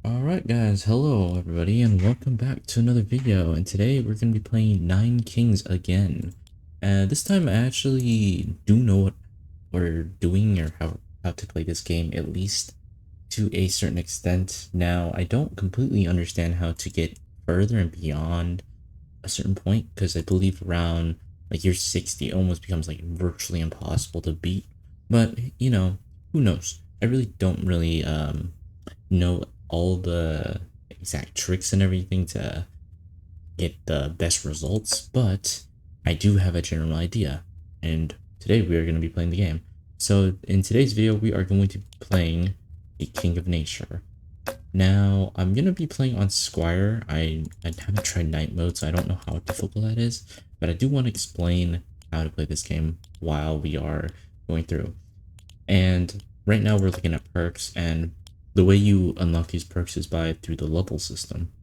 Alright guys, hello everybody and welcome back to another video, and today we're going to be playing 9 Kings again. This time I actually do know what we're doing or how to play this game, at least to a certain extent. Now, I don't completely understand how to get further and beyond a certain point, because I believe around like year 60 it almost becomes like virtually impossible to beat. But, who knows? I really don't really know all the exact tricks and everything to get the best results, but I do have a general idea, and today we are going to be playing the game. So in today's video, we are going to be playing the King of Nature. Now, I'm going to be playing on Squire. I haven't tried night mode, so I don't know how difficult that is, but I do want to explain how to play this game while we are going through. And right now we're looking at perks, and the way you unlock these perks is through the level system.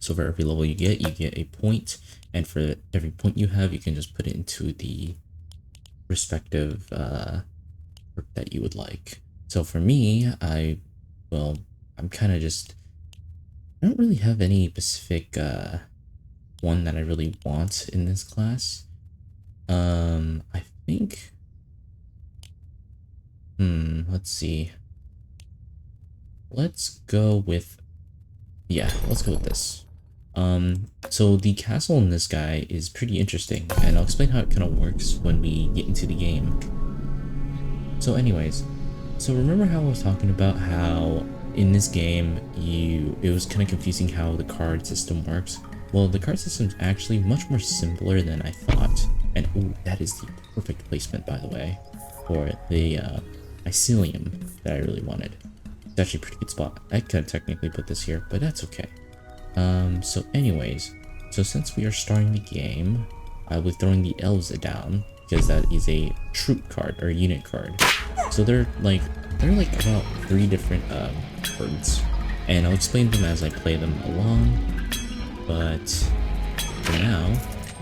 So for every level you get a point, and for every point you have, you can just put it into the respective perk that you would like. So for me, I'm kind of just, I don't really have any specific one that I really want in this class. I think, let's see. Let's go with this. So the castle in this guy is pretty interesting, and I'll explain how it kind of works when we get into the game. So anyways, so remember how I was talking about how in this game it was kind of confusing how the card system works? Well, the card system is actually much more simpler than I thought. And oh, that is the perfect placement, by the way, for the mycelium that I really wanted. It's actually a pretty good spot. I could technically put this here, but that's okay. So anyways, so since we are starting the game, I'll be throwing the elves down, because that is a troop card or unit card. So they're like about 3 different cards, and I'll explain them as I play them along. But for now,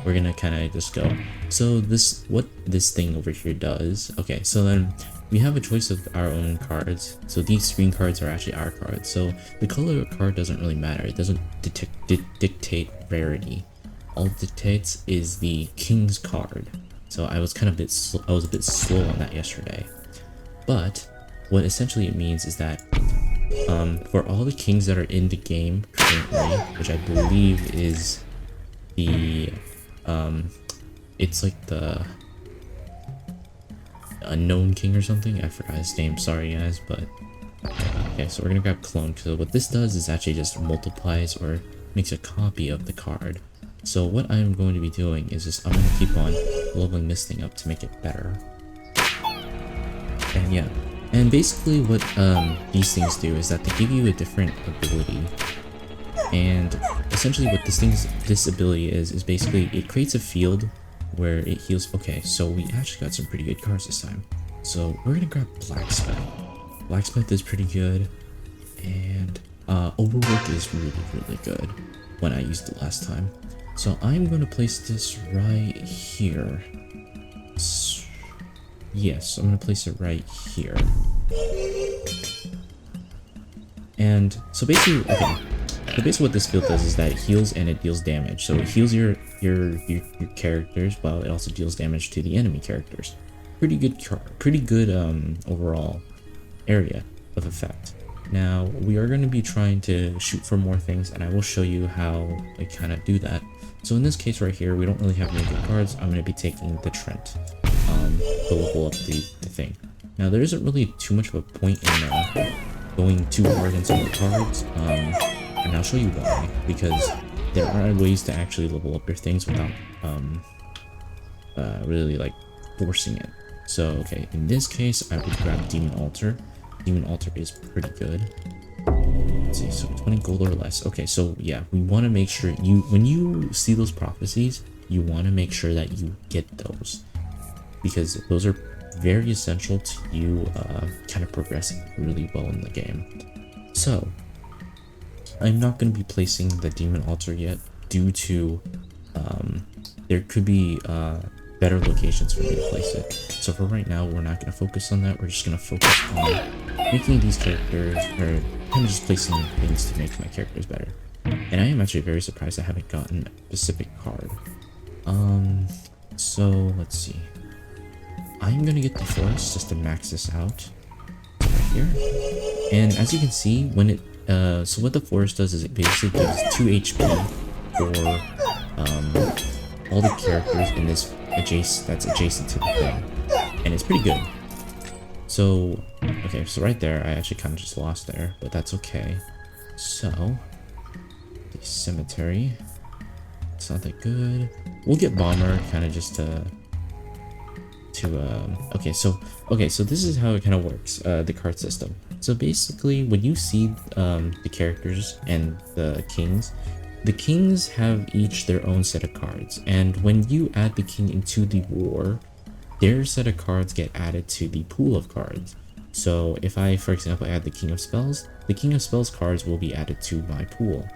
we're gonna kind of just go. So what this thing over here does, okay, so then we have a choice of our own cards. So these green cards are actually our cards. So the color of a card doesn't really matter. It doesn't dictate rarity. All it dictates is the king's card. So I was a bit slow on that yesterday. But what essentially it means is that for all the kings that are in the game currently, which I believe is the it's like the unknown king or something. I forgot his name, sorry guys, but okay, so we're gonna grab clone, because what this does is actually just multiplies or makes a copy of the card. So what I'm going to be doing is I'm going to keep on leveling this thing up to make it better. And yeah, and basically what these things do is that they give you a different ability. And essentially what this ability is basically it creates a field where it heals. Okay, so we actually got some pretty good cards this time. So we're gonna grab Blacksmith. Blacksmith is pretty good, and Overwork is really good when I used it last time. So I'm gonna place this right here. Yes, I'm gonna place it right here. And so basically, okay. So basically what this field does is that it heals and it deals damage. So it heals your characters, while it also deals damage to the enemy characters. Pretty good overall area of effect. Now we are going to be trying to shoot for more things, and I will show you how I kind of do that. So in this case right here, we don't really have any good cards. I'm going to be taking the Trent to level up the thing. Now there isn't really too much of a point in going too hard on some of the cards. And I'll show you why, because there are ways to actually level up your things without really like forcing it. So okay, in this case I would grab Demon Altar. Demon Altar is pretty good. Let's see, so 20 gold or less. Okay, so yeah, we want to make sure when you see those prophecies, you want to make sure that you get those, because those are very essential to you kind of progressing really well in the game. So I'm not going to be placing the Demon Altar yet, due to there could be better locations for me to place it. So for right now, we're not going to focus on that. We're just going to focus on making these characters, or kind of just placing things to make my characters better. And I am actually very surprised I haven't gotten a specific card. So let's see. I'm gonna get the forest just to max this out. Right here. And as you can see, when it so what the forest does is it basically gives 2 HP for all the characters in this adjacent to the thing. And it's pretty good. So okay, so right there I actually kind of just lost there, but that's okay. So the cemetery, it's not that good. We'll get bomber kind of just to okay, so this is how it kind of works, the card system. So basically when you see the characters and the kings have each their own set of cards, and when you add the king into the war, their set of cards get added to the pool of cards. So if I, for example, add the king of spells cards will be added to my pool.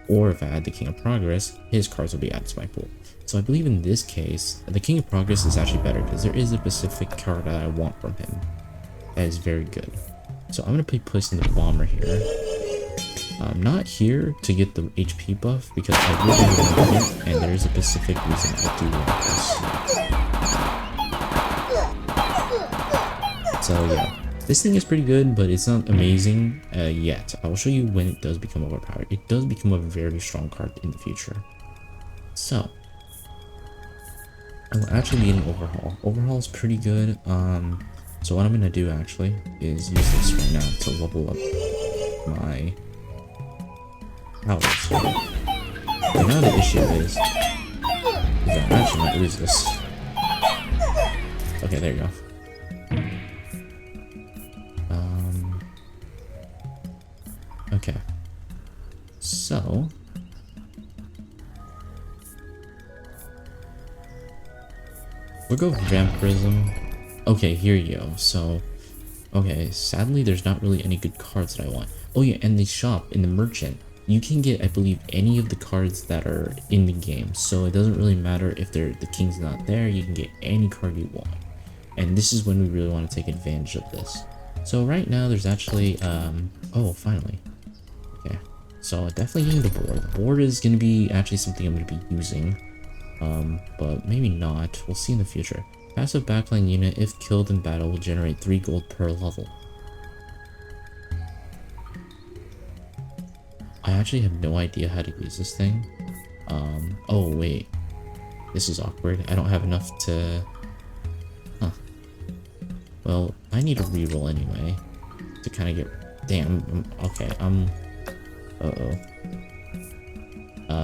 Or if I add the king of progress, his cards will be added to my pool. So I believe in this case, the king of progress is actually better because there is a specific card that I want from him. That is very good. So I'm going to be placing the bomber here. Not here to get the HP buff because I really want it, and there is a specific reason I do want this. So yeah, this thing is pretty good, but it's not amazing yet. I will show you when it does become overpowered. It does become a very strong card in the future. So I will actually need an overhaul. Overhaul is pretty good. So what I'm gonna do actually is use this right now to level up my powers. But now the issue is that I'm actually might lose this. Okay, there you go. Okay. So we'll go vampirism. Okay, here you go. So, okay, sadly there's not really any good cards that I want. Oh yeah, and the shop, in the merchant, you can get, I believe, any of the cards that are in the game. So it doesn't really matter if the king's not there, you can get any card you want. And this is when we really want to take advantage of this. So right now there's actually, oh, finally. Okay, so definitely getting the board. The board is going to be actually something I'm going to be using. But maybe not. We'll see in the future. Passive backline unit, if killed in battle, will generate 3 gold per level. I actually have no idea how to use this thing. Oh wait. This is awkward. I don't have enough to... Huh. Well, I need a reroll anyway. To kind of get... Damn, okay, uh-oh.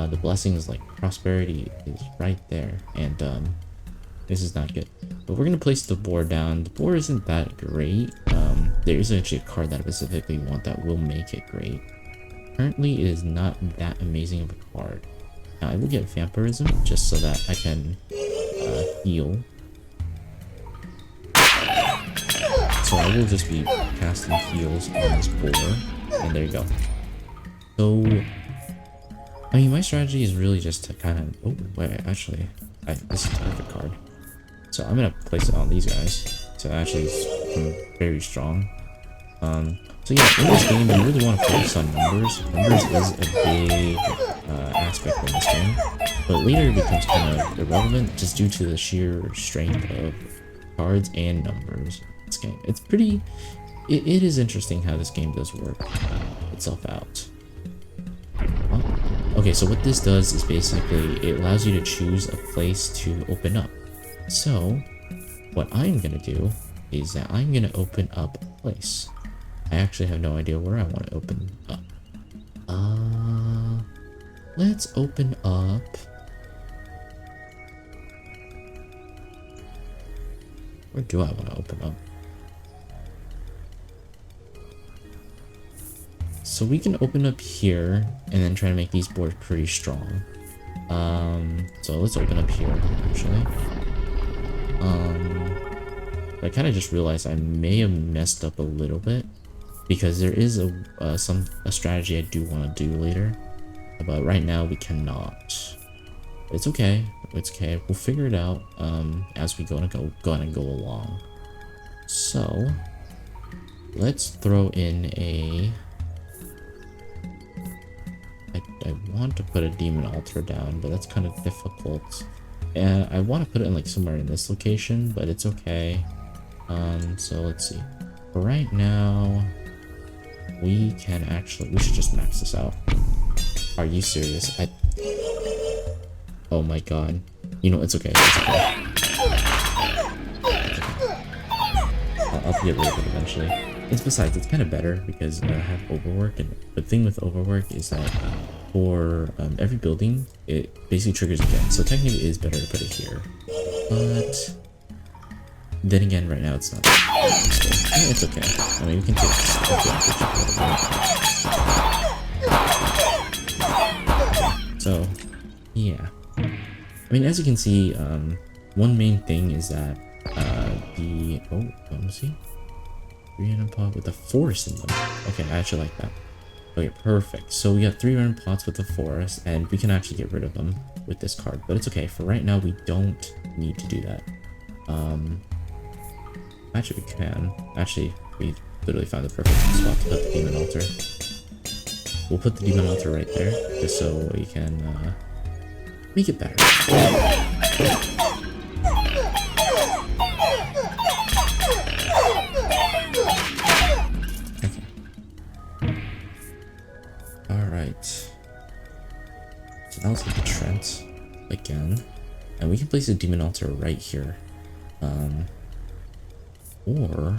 The blessings, like, prosperity is right there. And, this is not good. But we're gonna place the board down. The board isn't that great. There is actually a card that I specifically want that will make it great. Currently, it is not that amazing of a card. Now, I will get vampirism just so that I can heal. So I will just be casting heals on this board. And there you go. So, I mean, my strategy is really just to kind of... Oh, wait, actually, this is a perfect card. So I'm gonna place it on these guys to actually become very strong. So yeah, in this game, you really want to focus on numbers. Numbers is a big aspect in this game, but later it becomes kind of irrelevant just due to the sheer strength of cards and numbers in this game. It's pretty... It is interesting how this game does work itself out. Okay, so what this does is basically it allows you to choose a place to open up. So what I'm gonna do is that I'm gonna open up a place. I actually have no idea where I want to open up. Let's open up. Where do I want to open up? So we can open up here and then try to make these boards pretty strong. So let's open up here actually. I kind of just realized I may have messed up a little bit because there is a strategy I do want to do later, but right now we cannot. It's okay. It's okay. We'll figure it out as we go along. So let's throw in a I want to put a demon altar down, but that's kind of difficult. And I want to put it in like somewhere in this location, but it's okay. So let's see. For right now, we should just max this out. Are you serious? Oh my god. You know, it's okay. It's okay. I'll get rid of it eventually. Besides, it's kind of better because I have overwork, and the thing with overwork is that for every building, it basically triggers again. So technically it is better to put it here. But then again, right now it's not. Yeah, it's okay. I mean, we can take this. So, yeah. I mean, as you can see, one main thing is that let me see. 3 random pot with a forest in them. Okay, I actually like that. Okay, perfect. So we got 3 random pots with the forest, and we can actually get rid of them with this card. But it's okay. For right now, we don't need to do that. Actually, we can. Actually, we literally found the perfect spot to put the demon altar. We'll put the demon altar right there, just so we can make it better. So now let's get the Trent again, and we can place a demon altar right here. Or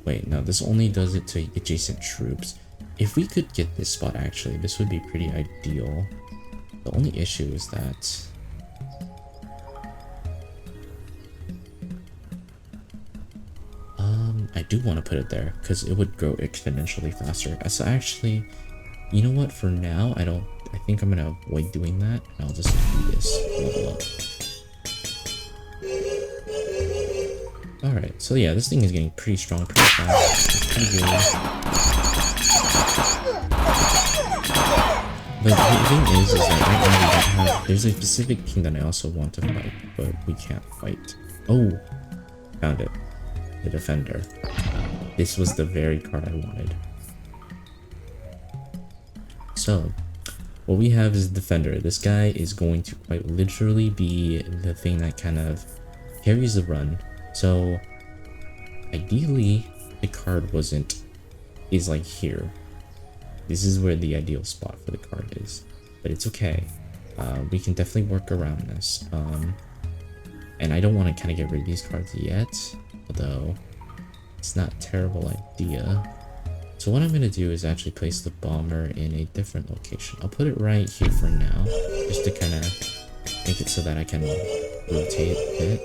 wait, no, this only does it to adjacent troops. If we could get this spot, actually, this would be pretty ideal. The only issue is that I do want to put it there because it would grow exponentially faster. So actually, you know what? For now, I think I'm gonna avoid doing that. And I'll just do this level up. All right. So yeah, this thing is getting pretty strong, pretty fast. It's pretty good. But the thing is that right now we don't have. There's a specific king that I also want to fight, but we can't fight. Oh, found it. The defender. This was the very card I wanted. So, what we have is the defender. This guy is going to quite literally be the thing that kind of carries the run. So, ideally, the card is like here. This is where the ideal spot for the card is. But it's okay. We can definitely work around this. And I don't want to kind of get rid of these cards yet. Although, it's not a terrible idea. So what I'm going to do is actually place the bomber in a different location. I'll put it right here for now, just to kind of make it so that I can rotate it.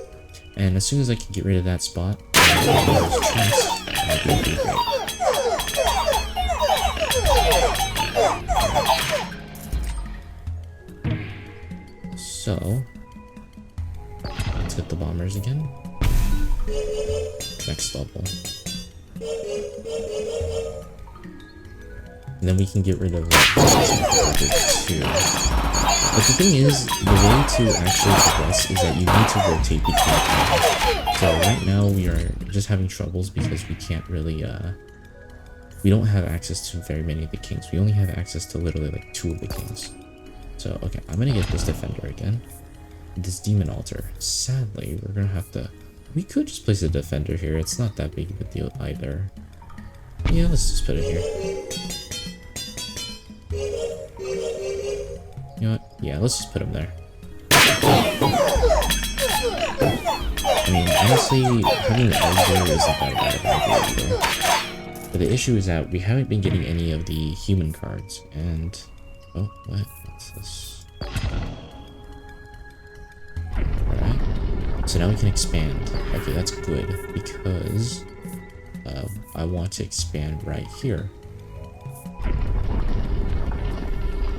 And as soon as I can get rid of that spot, it'll be great. So, let's get the bombers again. Next level. And then we can get rid of it too. But the thing is, the way to actually progress is that you need to rotate between them. So right now we are just having troubles because we can't really, we don't have access to very many of the kings. We only have access to literally like 2 of the kings. So, okay, I'm gonna get this defender again. This demon altar. Sadly, we're gonna have to... We could just place a defender here. It's not that big of a deal either. Yeah, let's just put it here. You know what? Yeah, let's just put him there. I mean, honestly, having the egg there isn't that bad of an idea either. But the issue is that we haven't been getting any of the human cards, and... Oh, what? What's this? Alright. So now we can expand. Okay, that's good, because... I want to expand right here.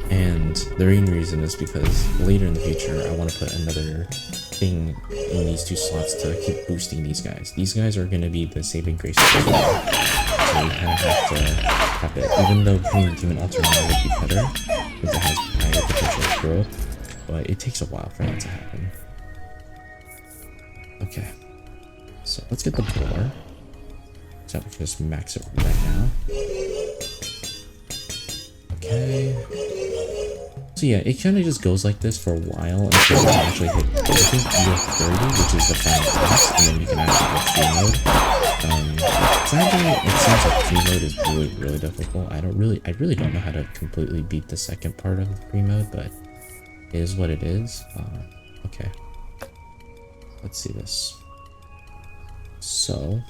And the main reason is because later in the future, I want to put another thing in these 2 slots to keep boosting these guys. These guys are going to be the saving grace. So we kind of have to have it. Even though putting Demon Altar now would be better, because it has higher potential growth, but it takes a while for that to happen. Okay. So let's get the boar. So we can just max it right now. Okay. So yeah, it kind of just goes like this for a while until you actually hit, I think you have 30, which is the final boss, and then you can actually go free mode. Sadly, it seems like free mode is really difficult. I really don't know how to completely beat the second part of the free mode, but it is what it is. Okay. Let's see this. So...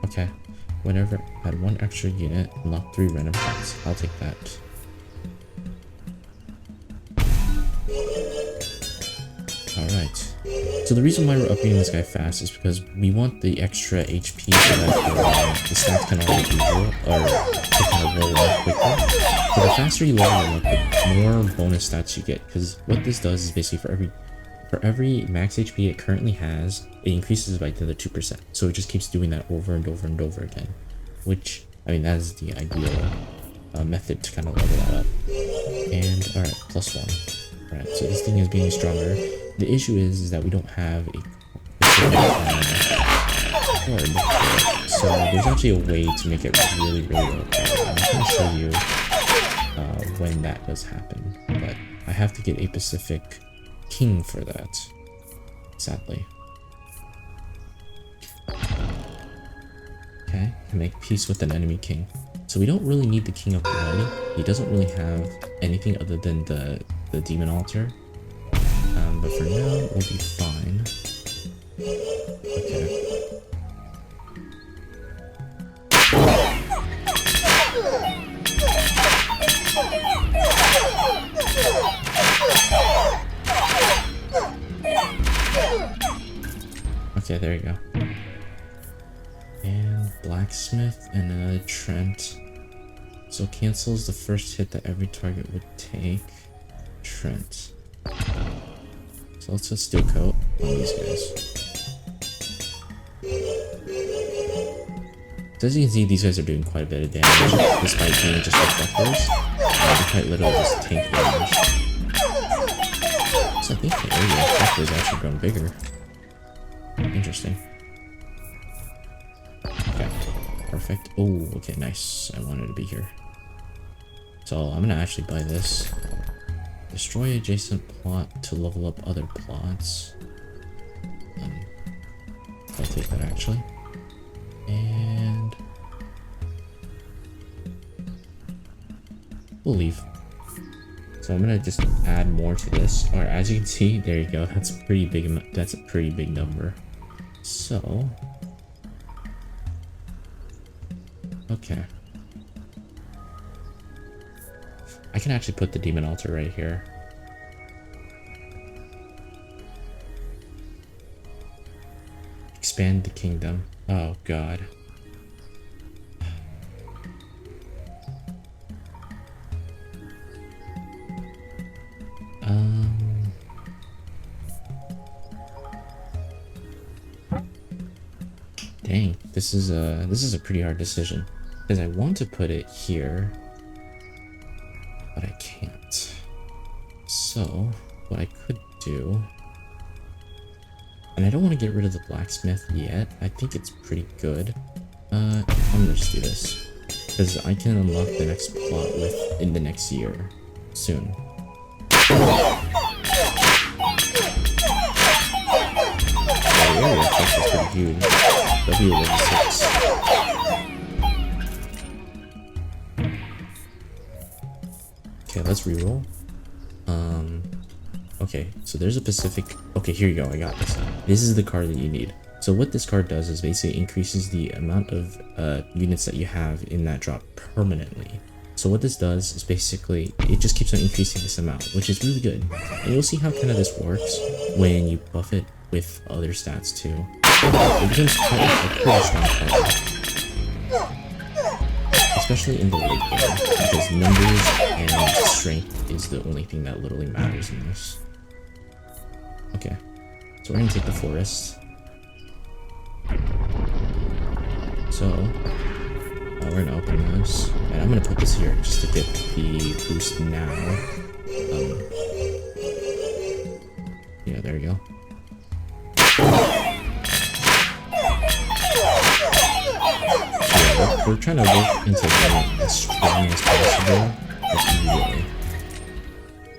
okay. Whenever add 1 extra unit, unlock 3 random pots. I'll take that. Alright. So the reason why we're upgrading this guy fast is because we want the extra HP so that the stats can already roll out quicker. So the faster you level them up, the more bonus stats you get. Because what this does is basically for every max HP it currently has, it increases by another 2%. So it just keeps doing that over and over and over again. Which, I mean, that is the ideal method to kind of level that up. And, alright, +1. Alright, so this thing is getting stronger. The issue is that we don't have a card. So there's actually a way to make it really okay. I'm going to show you when that does happen. But I have to get a specific king for that, sadly. Okay, can make peace with an enemy king. So we don't really need the King of Blood. He doesn't really have anything other than the demon altar. But for now, we'll be fine. Okay. Okay, there you go. And blacksmith and another Trent. So cancels the first hit that every target would take. Trent. So let's just steel coat on these guys. So as you can see, these guys are doing quite a bit of damage, despite being just reflectors. They quite literally just tank damage. So I think the area reflector has actually grown bigger. Interesting. Okay, perfect. Oh, okay, nice. I wanted to be here. So I'm gonna actually buy this. Destroy adjacent plot to level up other plots. I'll take that actually. And we'll leave. So I'm gonna just add more to this. Alright, as you can see, there you go. That's a pretty big. That's a pretty big number. So, okay. I can actually put the demon altar right here. Expand the kingdom. Oh god. Dang, this is a pretty hard decision because I want to put it here, but I can't. So what I could do, and I don't want to get rid of the blacksmith yet. I think it's pretty good. I'm gonna just do this because I can unlock the next plot in the next year soon. The area effect is pretty huge. W level 6. Okay, let's reroll. Okay, so there's a Pacific. Okay, here you go. I got this. This is the card that you need. So what this card does is basically increases the amount of units that you have in that drop permanently. So what this does is basically it just keeps on increasing this amount, which is really good. And you'll see how kind of this works when you buff it with other stats too. It becomes quite a pretty strong card, especially in the late game, because numbers and strength is the only thing that literally matters in this. Okay, so we're gonna take the forest. So we're gonna open this, and I'm gonna put this here just to get the boost now. Yeah, there you go. we're trying to work into getting it as strong as possible, like immediately.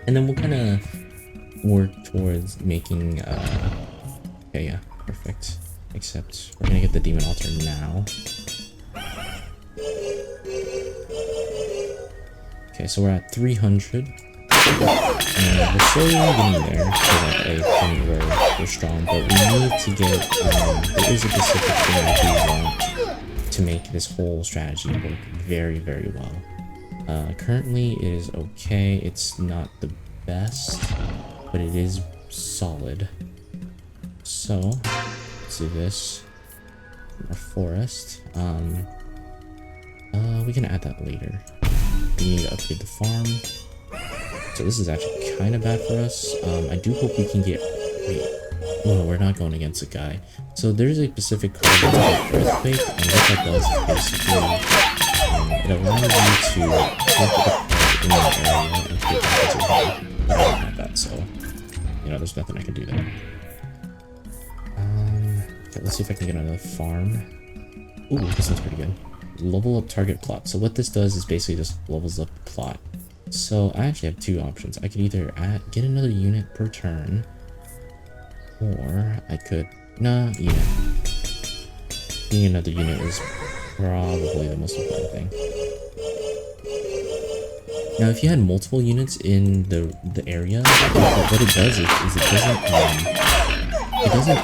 And then we'll kind of work towards making, okay, yeah, perfect. Except we're gonna get the demon altar now. Okay, so we're at 300. And we're slowly getting there to like a point where we're strong, but we need to get, there is a specific thing I do want to make this whole strategy work very, very well. Currently it is okay, it's not the best, but it is solid. So, let's do this. Our forest, we can add that later. We need to upgrade the farm. So this is actually kind of bad for us. I do hope we can get... Wait. Oh, we're not going against a guy. So there's a specific card that's called Earthquake, and what that does is basically... it allows you to take the card in that area and put it back into your hand. I don't have that, so... You know, there's nothing I can do there. Okay, let's see if I can get another farm. Ooh, this sounds pretty good. Level up target plot. So what this does is basically just levels up the plot. So I actually have two options. I could either get another unit per turn, or I could... Nah, unit. Getting another unit is probably the most important thing. Now, if you had multiple units in the area, what it does is it doesn't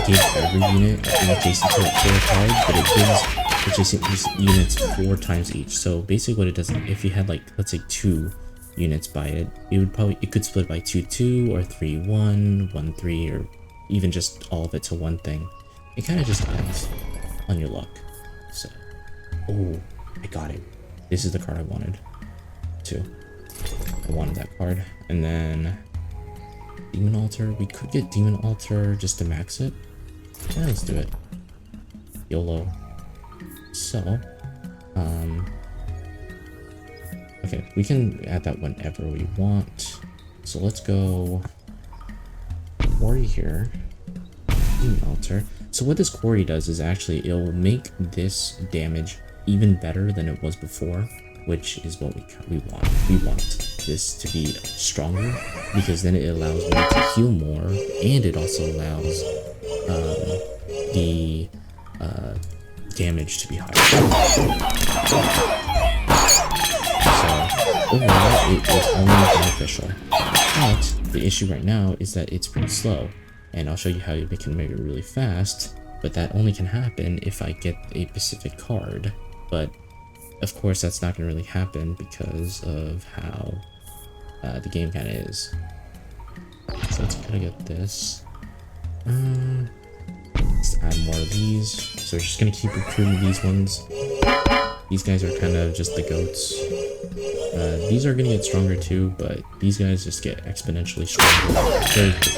give every unit adjacent to a card, but it gives adjacent units 4 times each. So basically what it does, if you had like, let's say 2 units by it, it could split by 2-2 or 3-1, 1-3, or even just all of it to one thing. It kind of just depends on your luck. So, oh, I got it. This is the card I wanted too. I wanted that card. And then Demon Altar. We could get Demon Altar just to max it. Yeah, let's do it. YOLO. So, okay, we can add that whenever we want. So let's go quarry here. Demon Altar. So what this quarry does is actually it'll make this damage even better than it was before, which is what we want. We want this to be stronger because then it allows me to heal more, and it also allows the damage to be higher. So overall, it is only beneficial. But the issue right now is that it's pretty slow, and I'll show you how you can make it really fast. But that only can happen if I get a specific card. But of course, that's not going to really happen because of how the game kind of is. So let's kind of get this. Let's add more of these. So we're just going to keep recruiting these ones. These guys are kind of just the goats. These are going to get stronger too, but these guys just get exponentially stronger very quickly.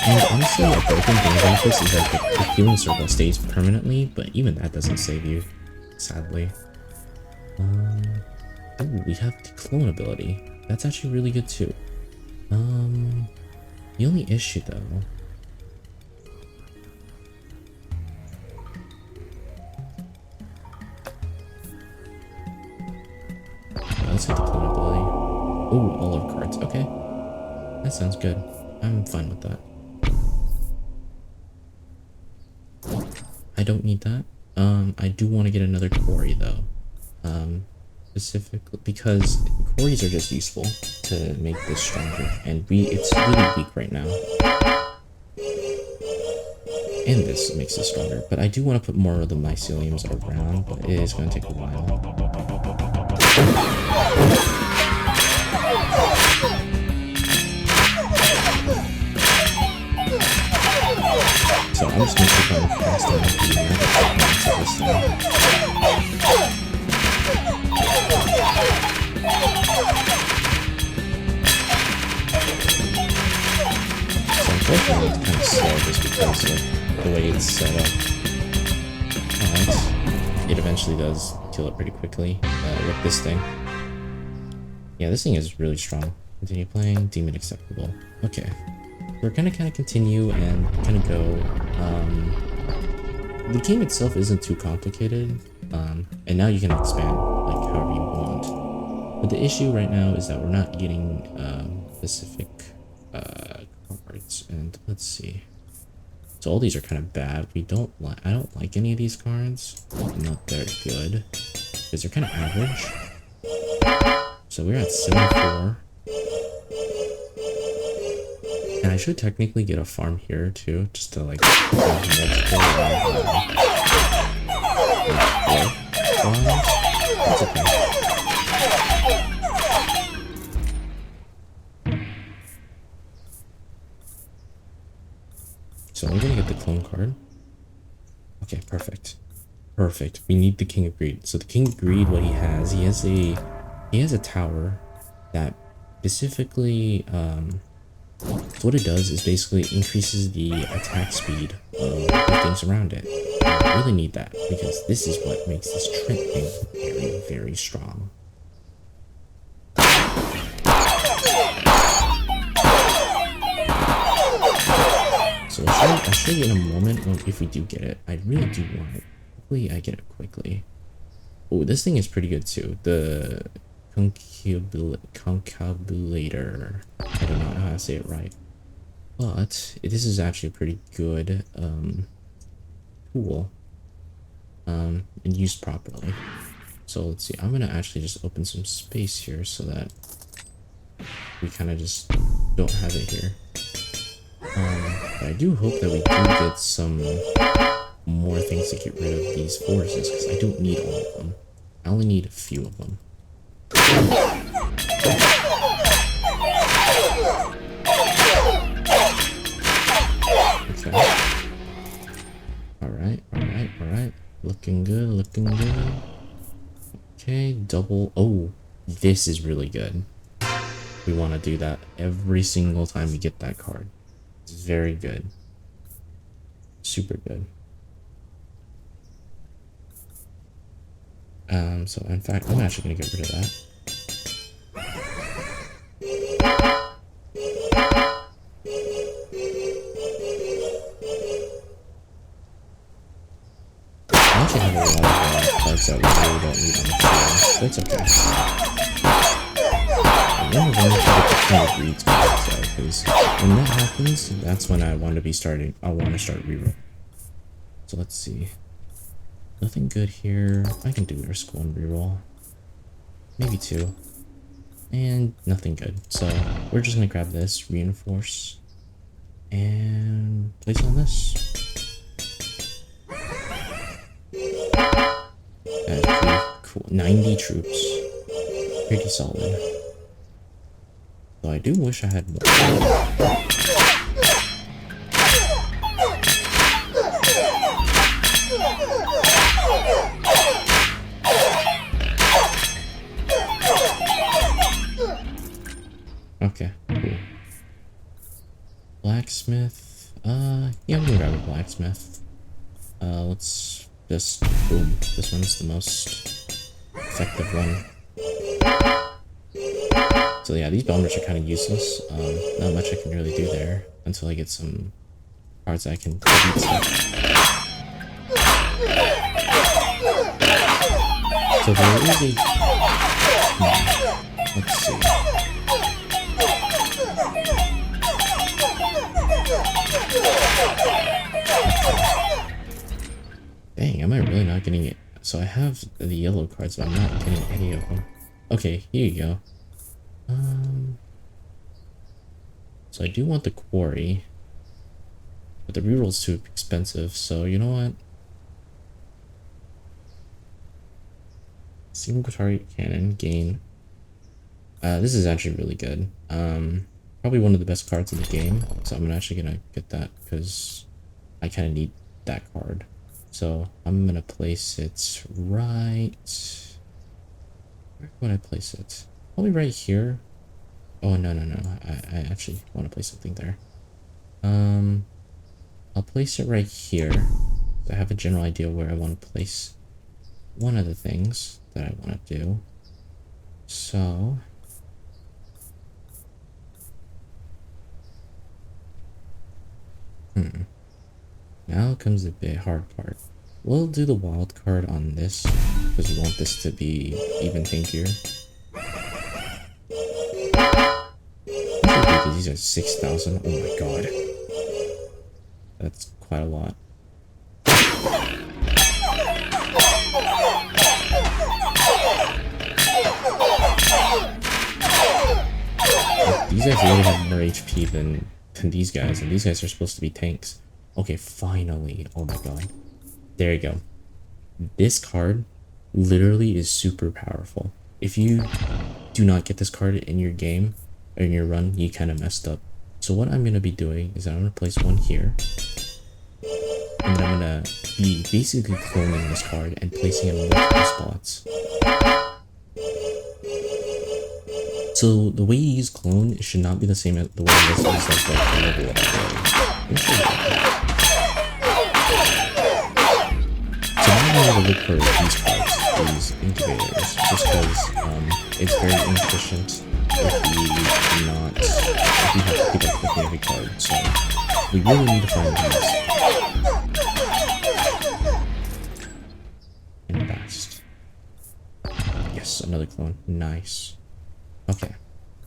And honestly, a broken thing about this is that the healing circle stays permanently, but even that doesn't save you, sadly. Ooh, we have the clone ability. That's actually really good too. The only issue though... let's hit the clone ability. Ooh, all of cards. Okay. That sounds good. I'm fine with that. I don't need that. I do want to get another quarry though. Specifically because quarries are just useful to make this stronger, and it's really weak right now. And this makes it stronger, but I do want to put more of the myceliums around, but it is going to take a while. So I'm just going to keep on casting this thing. So unfortunately it's kind of slow just because of the way it's set up. But it eventually does kill it pretty quickly with this thing. Yeah, this thing is really strong. Continue playing. Demon acceptable. Okay. we're gonna kind of continue and kind of go. The game itself isn't too complicated, and now you can expand like however you want. But the issue right now is that we're not getting specific cards, and let's see. So all these are kind of bad. We don't like. I don't like any of these cards. Not that good because they're kind of average. So we're at 74. And I should technically get a farm here too, just to like have multiple farms. That's okay. So I'm gonna get the clone card. Okay, perfect. Perfect. We need the King of Greed. So the King of Greed, what he has a tower that specifically so what it does is basically increases the attack speed of the things around it. I really need that because this is what makes this Trent thing very, very strong. So I'll show you in a moment if we do get it. I really do want it. Hopefully I get it quickly. Oh, this thing is pretty good too. The concabulator. I don't know how to say it right. But this is actually a pretty good tool and used properly. So let's see. I'm gonna actually just open some space here so that we kind of just don't have it here. But I do hope that we do get some more things to get rid of these forces because I don't need all of them. I only need a few of them. Okay. Alright. Looking good. Okay, double. Oh, this is really good. We want to do that every single time we get that card. It's very good. Super good. So in fact, I'm actually gonna get rid of that. I actually have a lot of cards that we really don't need on the field. That's okay. I'm going to get the King of Greed's cards though, because when that happens, that's when I want to start reroll. So let's see. Nothing good here. I can do risk one reroll. Maybe two. And nothing good. So we're just gonna grab this, reinforce, and place on this. That's pretty cool. 90 troops. Pretty solid. So I do wish I had more. Okay, cool. Blacksmith. Yeah, we can grab a blacksmith. Let's just boom. This one's the most effective one. So yeah, these bombers are kind of useless. Not much I can really do there until I get some cards I can delete stuff. So there is a. Let's see. Dang, am I really not getting it? So I have the yellow cards, but I'm not getting any of them. Okay, here you go. So I do want the quarry, but the reroll's too expensive, so you know what? Single target cannon, gain. This is actually really good. Probably one of the best cards in the game, so I'm actually gonna get that because I kind of need that card. So I'm gonna place it right. Where would I place it? Probably right here. Oh no. I actually want to place something there. I'll place it right here. So I have a general idea where I want to place one of the things that I want to do. So Now comes the big hard part. We'll do the wild card on this because we want this to be even tankier. Dude, these are 6,000. Oh my god. That's quite a lot. These guys really have more HP than these guys, and these guys are supposed to be tanks. Okay, finally. Oh my god. There you go. This card literally is super powerful. If you do not get this card in your game, or in your run, you kind of messed up. So what I'm going to be doing is I'm going to place one here. And then I'm going to be basically cloning this card and placing it in multiple spots. So the way you use clone should not be the same as the way this is like the level up. So now I'm going to look for these cards, these incubators, just because it's very inefficient if we have to pick up quickly every card. So we really need to find these. And fast. Yes, another clone. Nice. Okay,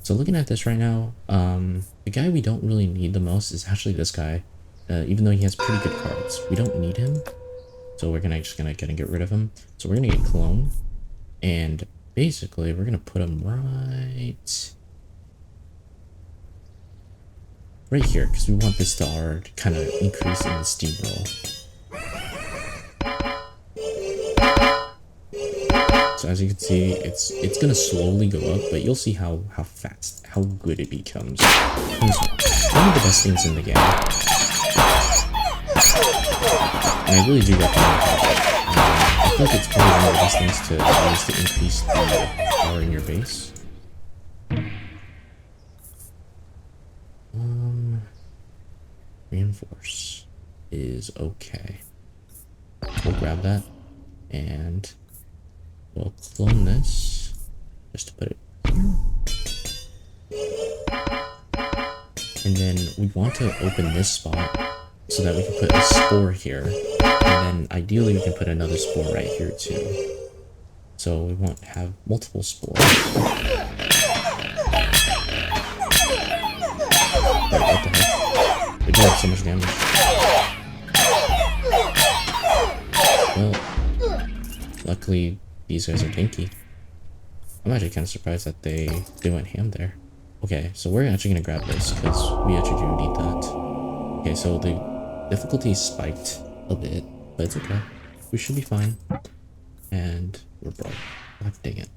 so looking at this right now, the guy we don't really need the most is actually this guy. Even though he has pretty good cards, we don't need him, so we're just gonna get rid of him. So we're gonna get clone, and basically we're gonna put him right here because we want this to kind of increase in the steamroll. So as you can see, it's gonna slowly go up, but you'll see how good it becomes. It's one of the best things in the game, and I really do recommend it. I think it's probably one of the best things to use to increase the power in your base. Reinforce is okay. We'll grab that and we'll clone this just to put it here. And then we want to open this spot so that we can put a spore here. And then ideally we can put another spore right here too. So we want to have multiple spores. Wait, what the heck? They do have so much damage. Well, luckily these guys are tanky. I'm actually kind of surprised that they went ham there. Okay, so we're actually going to grab this because we actually do need that. Okay, so the difficulty spiked a bit, but it's okay. We should be fine. And we're broke. God dang it.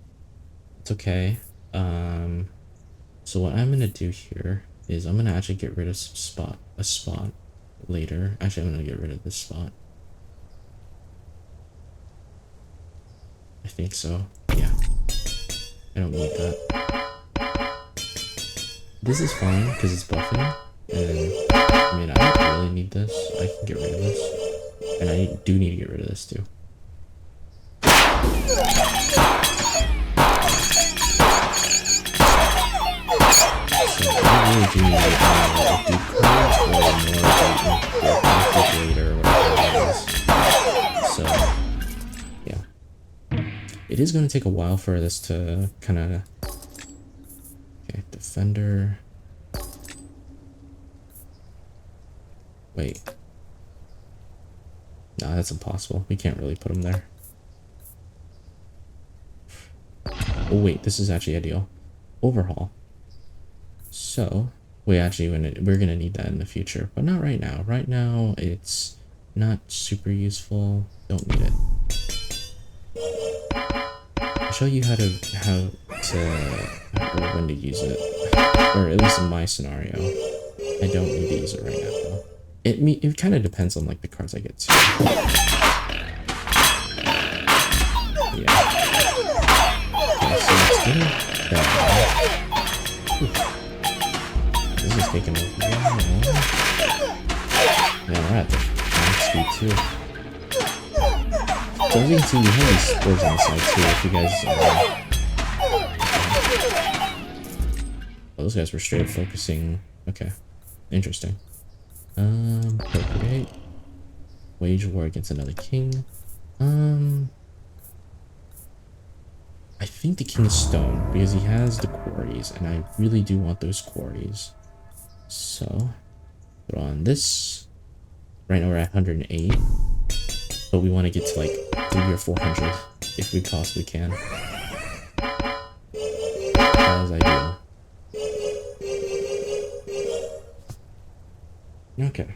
It's okay. So what I'm going to do here is I'm going to actually get rid of a spot later. Actually, I'm going to get rid of this spot. I think so. Yeah. I don't need that. This is fine because it's buffing. And I mean, I don't really need this. I can get rid of this. And I do need to get rid of this too. So I really do need to get do cards or more later or whatever it is. So yeah. It is going to take a while for this to kind of... Okay, defender. Wait. Nah, that's impossible. We can't really put him there. Oh wait, this is actually ideal. Overhaul. So, we're gonna need that in the future, but not right now. Right now, it's not super useful. Don't need it. I'll show you how to or when to use it, or at least in my scenario. I don't need to use it right now though. It kind of depends on like the cards I get to. Yeah. Okay, so let's get that. This is taking a while. Yeah, we're at the max speed too. So as you can see, we have these spores on the side too. If you guys, those guys were straight up focusing. Okay, interesting. Procreate. Wage war against another king. I think the King's Stone, because he has the quarries, and I really do want those quarries. So, put on this. Right now we're at 108, but we want to get to like 300 or 400 if we possibly can. That is ideal. Okay.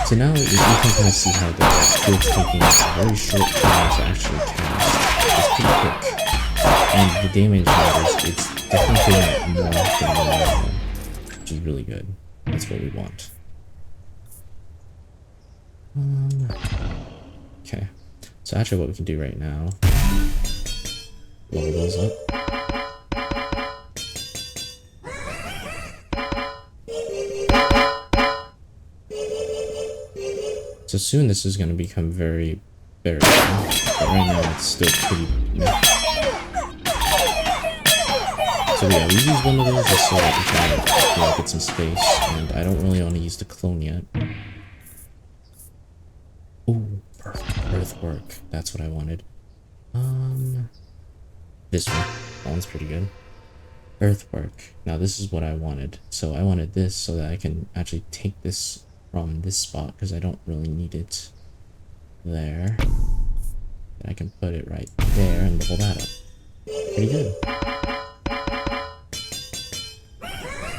So now you can kind of see how the skill's taking a very short time to actually cast. It's pretty quick. And the damage matters, it's definitely hitting it more often than normal, which is really good. That's what we want. Okay. So actually what we can do right now, level those up. So soon this is going to become very but right now it's still pretty. So yeah, we use one of those just so that we can get some space, and I don't really want to use the clone yet. Ooh, perfect. Earthwork. That's what I wanted. This one. That one's pretty good. Earthwork. Now this is what I wanted. So I wanted this so that I can actually take this from this spot because I don't really need it there. And I can put it right there and level that up. Pretty good.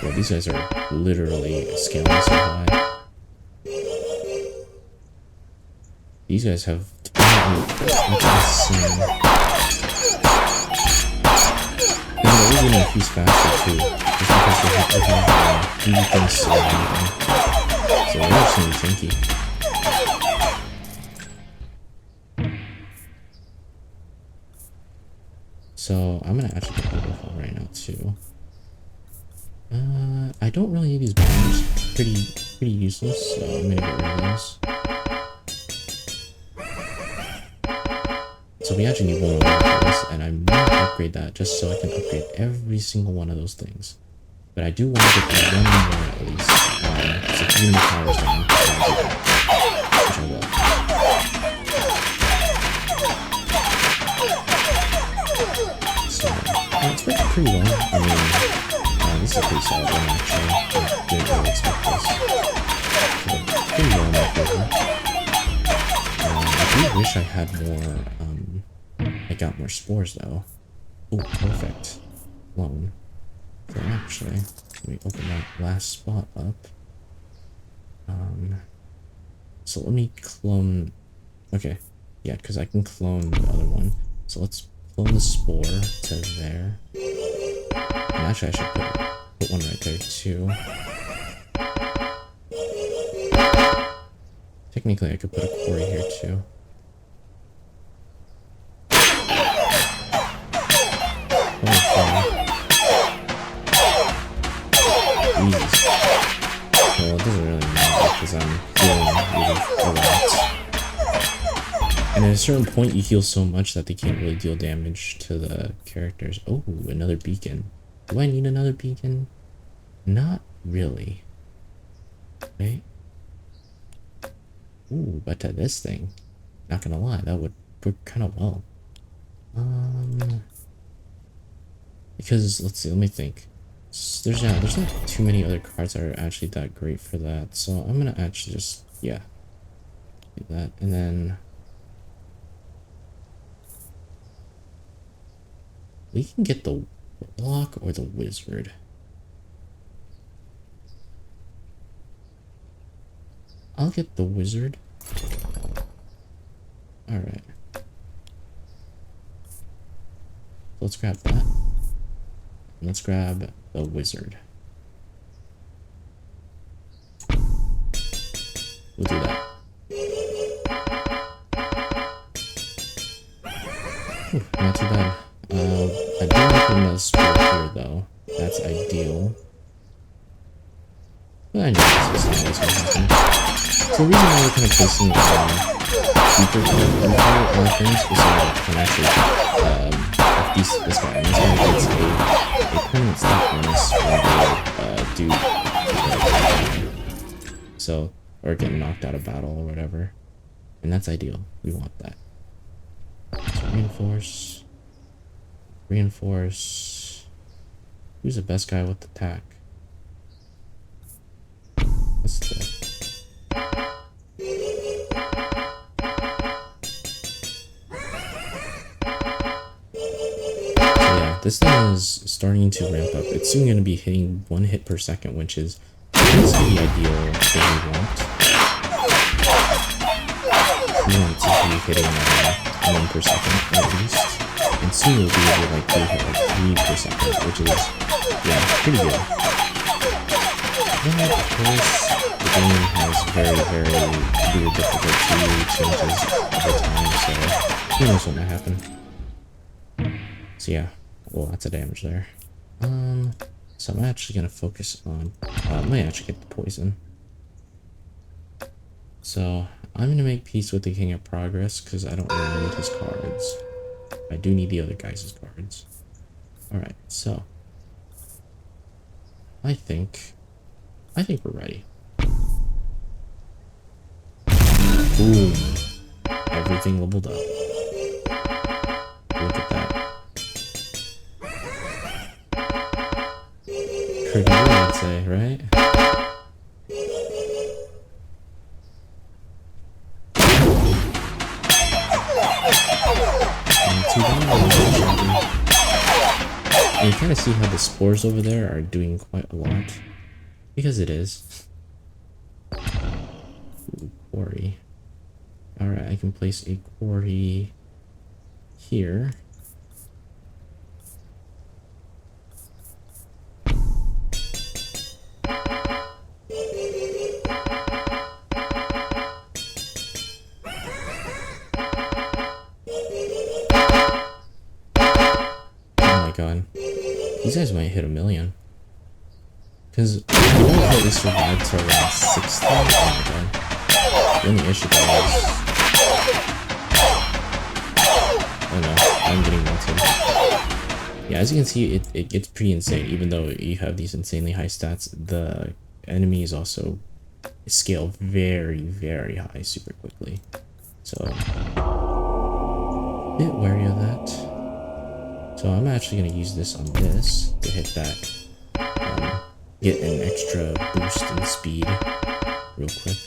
Yeah, these guys are literally scaling so high. These guys have insane. And they're even increase faster too, just because they have defense or anything. So they're actually tanky. So I'm gonna actually get overhaul right now too. I don't really need these bombs. Pretty useless, so I'm gonna get rid of those. So we actually need one more for this, and I might upgrade that just so I can upgrade every single one of those things. But I do want to get that one more at least. So keeping the powers down, which I will. So it's working pretty well. I mean, this is a pretty solid one actually. I didn't really expect this. So pretty well in my favor. I do wish I had more. I got more spores though. Oh, perfect. Clone. So actually, let me open that last spot up. So let me clone. Okay, yeah, because I can clone the other one. So let's clone the spore to there. And actually, I should put one right there too. Technically, I could put a quarry here too. Jesus. Well, it doesn't really matter because I'm healing a lot. And at a certain point, you heal so much that they can't really deal damage to the characters. Oh, another beacon. Do I need another beacon? Not really. Okay. Ooh, but to this thing, not gonna lie, that would work kind of well. Because let's see, let me think. There's not too many other cards that are actually that great for that, so I'm gonna actually just do that, and then we can get the warlock or the wizard. I'll get the wizard. All right, let's grab that. Let's grab the wizard. We'll do that. Whew, not too bad. I do like another spell here though. That's ideal. But I know this is always gonna happen. So the reason why we're kind of placing cheaper things is so that we can actually this guy, and this guy gets a permanent stat bonus when they do So, or get knocked out of battle or whatever. And that's ideal. We want that. So reinforce. Reinforce. Who's the best guy with attack? What's the... This thing is starting to ramp up. It's soon going to be hitting 1 hit per second, which is basically the ideal thing we want. We want it to be hitting 1 per second at least. And soon we'll be able to like hit like 3 per second, which is, yeah, pretty good. Then of course, the game has very, very weird difficulty changes over time, so who knows what might happen. So yeah. Well, lots of damage there. So I'm actually gonna focus on. I might actually get the poison. So I'm gonna make peace with the King of Progress because I don't really need his cards. I do need the other guys' cards. All right, so I think we're ready. Boom! Everything leveled up. Look at that. Pretty good, I'd say, right? Not too bad. And you kind of see how the spores over there are doing quite a lot. Because it is. Ooh, quarry. Alright, I can place a quarry here. God. These guys might hit 1,000,000. Because we don't at least survive till around 60. Oh my god. The only issue though is... Oh no, I'm getting melted. Yeah, as you can see, it gets pretty insane. Even though you have these insanely high stats, the enemies also scale very, very high super quickly. So, a bit wary of that. So I'm actually going to use this on this to hit that, get an extra boost in speed real quick.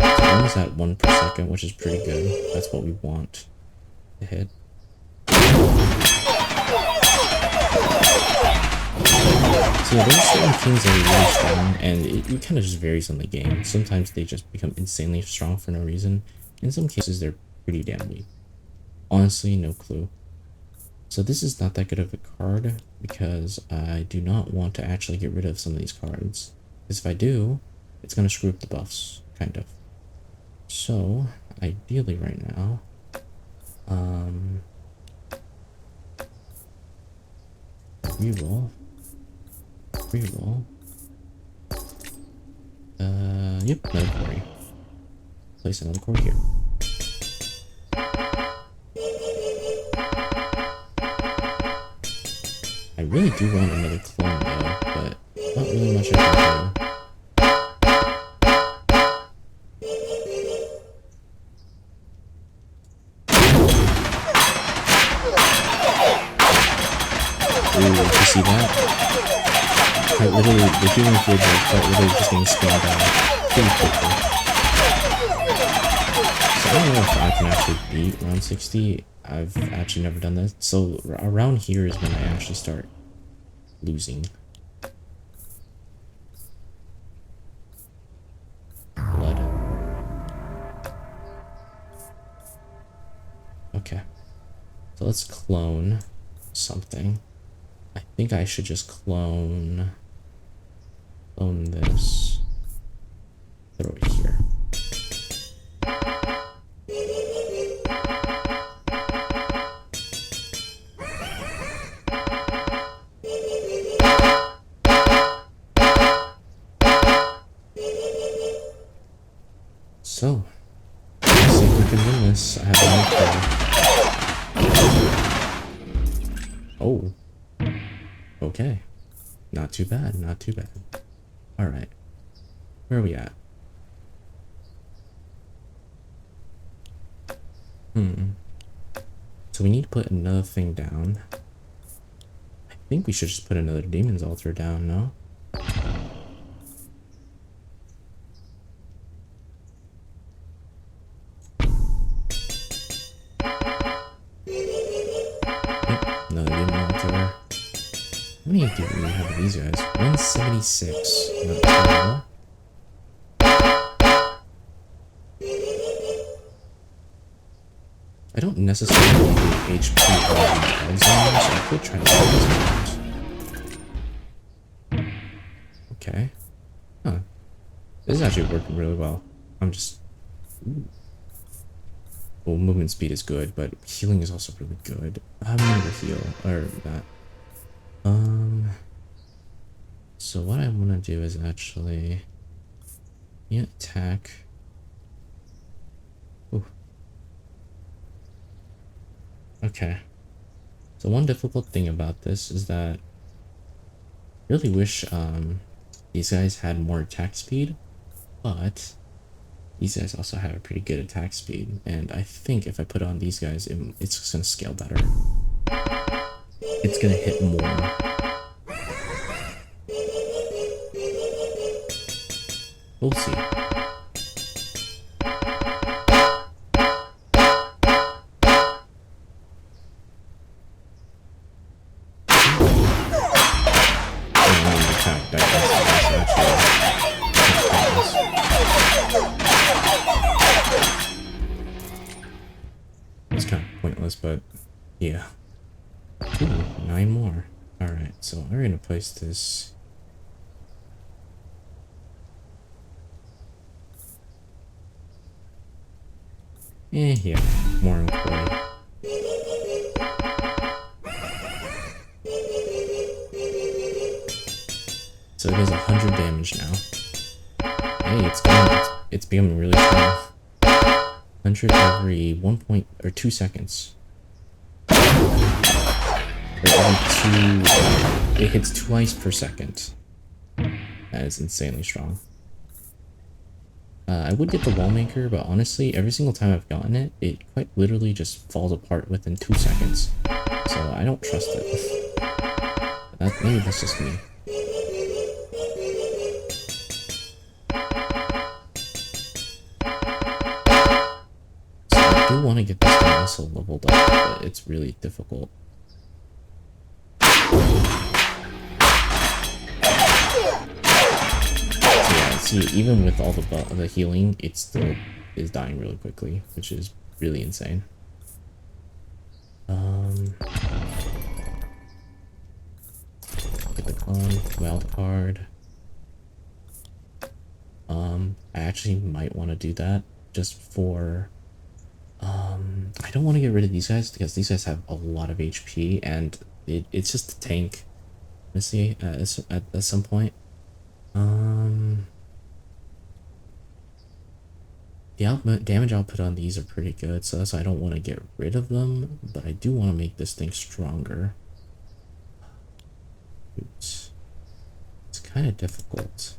So I'm almost at 1 per second, which is pretty good. That's what we want to hit. So yeah, there's certain kings that are really strong, and it kind of just varies on the game. Sometimes they just become insanely strong for no reason. In some cases, they're pretty damn weak. Honestly, no clue. So this is not that good of a card because I do not want to actually get rid of some of these cards. Because if I do, it's going to screw up the buffs, kind of. So, ideally right now, reroll. Yep, another quarry. Place another quarry here. I really do want another clone though, but not really much I can do. Ooh, did you see that? Quite literally, the healing field are quite literally just being scaled out pretty quickly. So I don't know if I can actually beat round 60. I've actually never done that. So around here is when I actually start losing. Blood. Okay. So let's clone something. I think I should just clone this. Throw it here. So, let's see if we can win this. I have a new card. Oh. Okay. Not too bad, not too bad. Alright. Where are we at? So we need to put another thing down. I think we should just put another demon's altar down, no? Yep, another demon altar. How many do we have of these guys? 176. Not terrible. I don't necessarily want the HP on the bugs anymore, so I could try to get this out. Okay. Huh. This is actually working really well. I'm just... Ooh. Well, movement speed is good, but healing is also really good. I'm gonna heal, or that. So what I want to do is actually... Yeah, attack. Ooh. Okay. So one difficult thing about this is that I really wish these guys had more attack speed, but these guys also have a pretty good attack speed, and I think if I put on these guys, it's just gonna scale better. It's gonna hit more. We'll see. It's kind of pointless, but yeah. Ooh, 9 more. Alright, so we're gonna place this. Yeah, more inquiry. So it does 100 damage now. Hey, it's becoming really strong. 100 every 2 seconds. Or every 2... It hits twice per second. That is insanely strong. I would get the wall maker, but honestly, every single time I've gotten it, it quite literally just falls apart within 2 seconds. So I don't trust it. Maybe that's just me. So I do want to get this guy also leveled up, but it's really difficult. See, even with all the healing, it still is dying really quickly, which is really insane. Get the clone, wild card. I actually might want to do that just for... I don't want to get rid of these guys because these guys have a lot of HP and it's just a tank. Let's see, at some point. The damage output on these are pretty good, so that's why I don't want to get rid of them, but I do want to make this thing stronger. Oops. It's kind of difficult.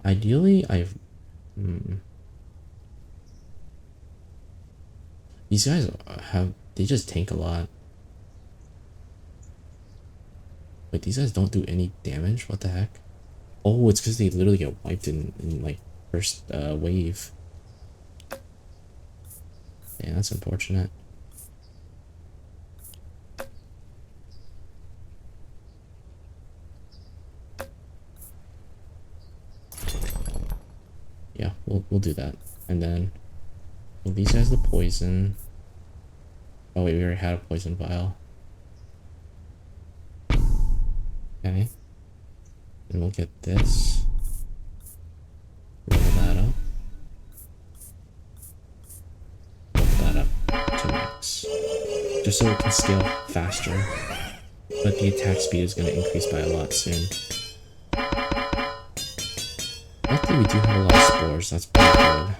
Ideally, these guys they just tank a lot. Wait, these guys don't do any damage? What the heck? Oh, it's because they literally get wiped in like first wave. Yeah, that's unfortunate. Yeah, we'll do that. And then these guys the poison. Oh wait, we already had a poison vial. Okay. Then we'll get this. Roll that up. Roll that up to max. Just so it can scale faster. But the attack speed is going to increase by a lot soon. Luckily we do have a lot of spores, that's pretty good.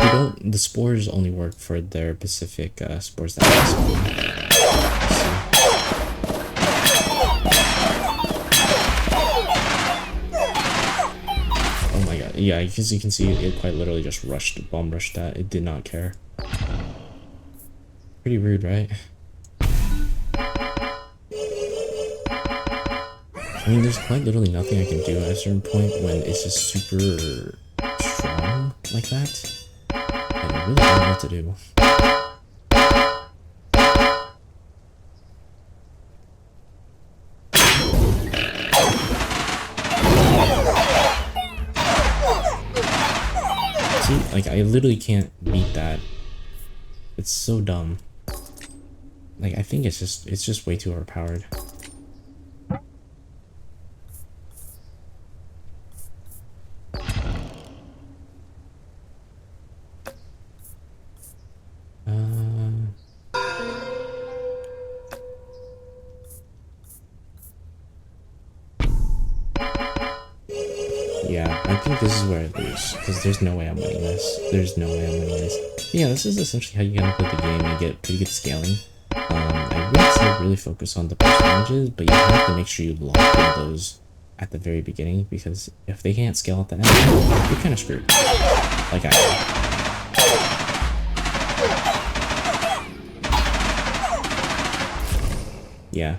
they don't. The spores only work for their specific spores that they spawn. Oh my god! Yeah, because you can see it quite literally just bomb rushed that. It did not care. Pretty rude, right? I mean, there's quite literally nothing I can do at a certain point when it's just super strong like that. And I really don't know what to do. See, like, I literally can't beat that. It's so dumb. Like, I think it's just way too overpowered. Yeah, I think this is where I lose, because there's no way I'm winning this. There's no way I'm winning this. Yeah, this is essentially how you gotta play the game and get pretty good scaling. I would say really focus on the percentages, but you have to make sure you lock in those at the very beginning, because if they can't scale at the end, you're kind of screwed. Like I am. Yeah.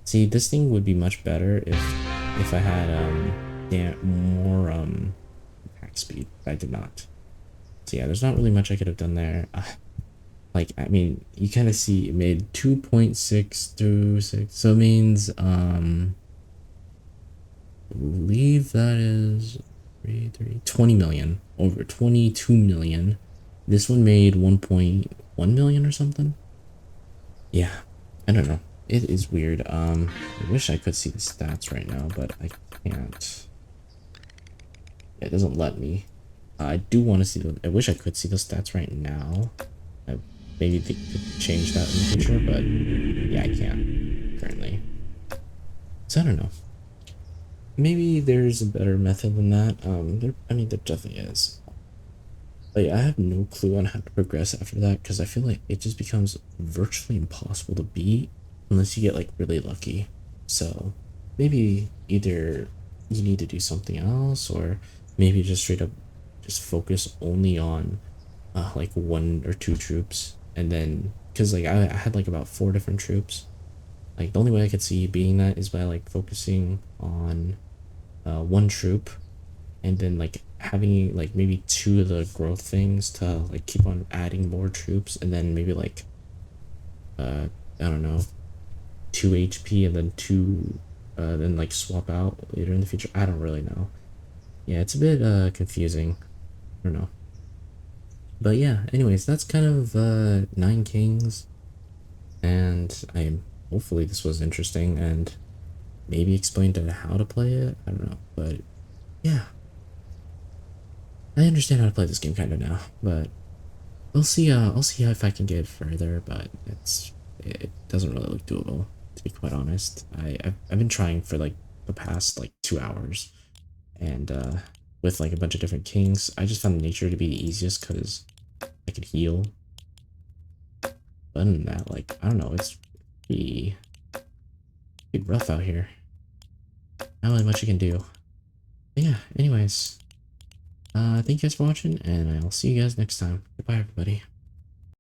See, this thing would be much better if I had more attack speed. But I did not. So yeah, there's not really much I could have done there. Like, I mean, you kind of see it made 2.626, so it means I believe that is 20 million, over 22 million. This one made 1.1 million or something. Yeah, I don't know. It is weird. I wish I could see the stats right now, but I can't. It doesn't let me. I do want to see the. I wish I could see the stats right now. Maybe they could change that in the future, but yeah, I can't currently. So I don't know. Maybe there's a better method than that. I mean, there definitely is. But yeah, I have no clue on how to progress after that, because I feel like it just becomes virtually impossible to beat unless you get like really lucky. So maybe either you need to do something else, or maybe just straight up just focus only on like 1 or 2 troops, and then because like I had like about 4 different troops. Like the only way I could see being that is by like focusing on 1 troop, and then like having like maybe 2 of the growth things to like keep on adding more troops, and then maybe like I don't know, 2 HP and then 2 then like swap out later in the future. I don't really know. Yeah, it's a bit confusing. I don't know. But yeah, anyways, that's kind of 9 Kings, and hopefully this was interesting and maybe explained how to play it. I don't know, but yeah, I understand how to play this game kind of now. But we'll see. I'll see if I can get further, but it doesn't really look doable, to be quite honest. I've been trying for like the past like 2 hours, and with like a bunch of different kings. I just found nature to be the easiest because I could heal. But other than that, like, I don't know, it's pretty rough out here. Not really much you can do. But yeah, anyways, thank you guys for watching, and I'll see you guys next time. Goodbye, everybody.